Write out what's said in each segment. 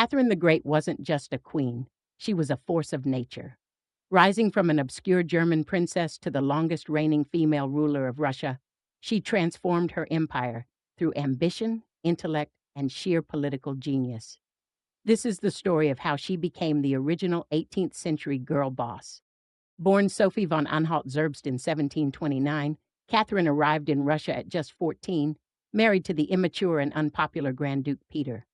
Catherine the Great wasn't just a queen, she was a force of nature. Rising from an obscure German princess to the longest reigning female ruler of Russia, she transformed her empire through ambition, intellect, and sheer political genius. This is the story of how she became the original 18th century girl boss. Born Sophie von Anhalt-Zerbst in 1729, Catherine arrived in Russia at just 14, married to the immature and unpopular Grand Duke Peter.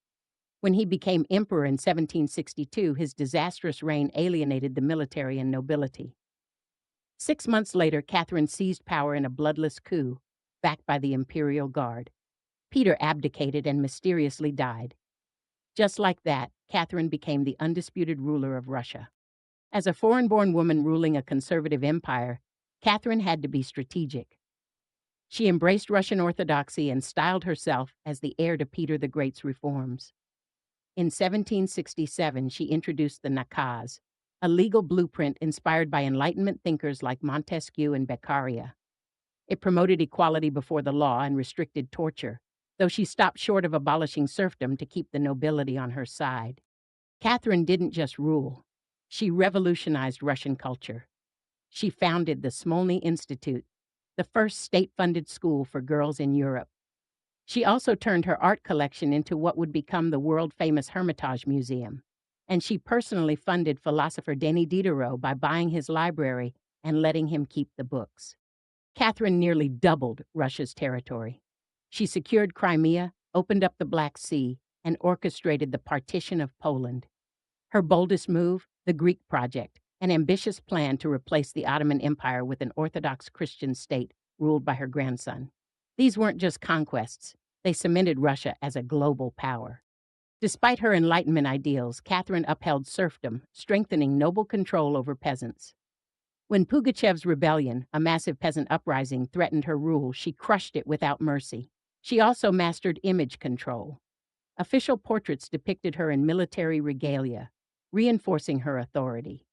When he became emperor in 1762, his disastrous reign alienated the military and nobility. 6 months later, Catherine seized power in a bloodless coup, backed by the imperial guard. Peter abdicated and mysteriously died. Just like that, Catherine became the undisputed ruler of Russia. As a foreign-born woman ruling a conservative empire, Catherine had to be strategic. She embraced Russian orthodoxy and styled herself as the heir to Peter the Great's reforms. In 1767, she introduced the nakaz, a legal blueprint inspired by Enlightenment thinkers like Montesquieu and Beccaria. It promoted equality before the law and restricted torture, though she stopped short of abolishing serfdom to keep the nobility on her side. Catherine didn't just rule. She revolutionized Russian culture. She founded the Smolny Institute, the first state-funded school for girls in Europe. She also turned her art collection into what would become the world-famous Hermitage Museum. And she personally funded philosopher Denis Diderot by buying his library and letting him keep the books. Catherine nearly doubled Russia's territory. She secured Crimea, opened up the Black Sea, and orchestrated the partition of Poland. Her boldest move, the Greek Project, an ambitious plan to replace the Ottoman Empire with an Orthodox Christian state ruled by her grandson. These weren't just conquests, they cemented Russia as a global power. Despite her Enlightenment ideals, Catherine upheld serfdom, strengthening noble control over peasants. When Pugachev's rebellion, a massive peasant uprising, threatened her rule, she crushed it without mercy. She also mastered image control. Official portraits depicted her in military regalia, reinforcing her authority.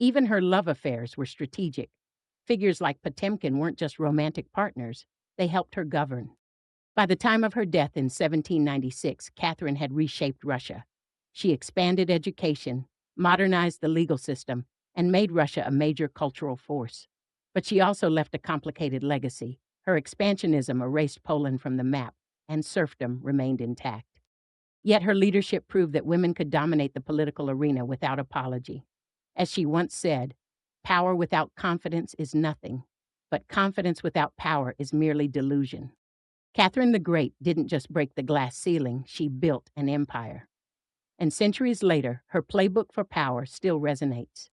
Even her love affairs were strategic. Figures like Potemkin weren't just romantic partners, they helped her govern. By the time of her death in 1796, Catherine had reshaped Russia. She expanded education, modernized the legal system, and made Russia a major cultural force. But she also left a complicated legacy. Her expansionism erased Poland from the map, and serfdom remained intact. Yet her leadership proved that women could dominate the political arena without apology. As she once said, "Power without confidence is nothing, but confidence without power is merely delusion." Catherine the Great didn't just break the glass ceiling, she built an empire. And centuries later, her playbook for power still resonates.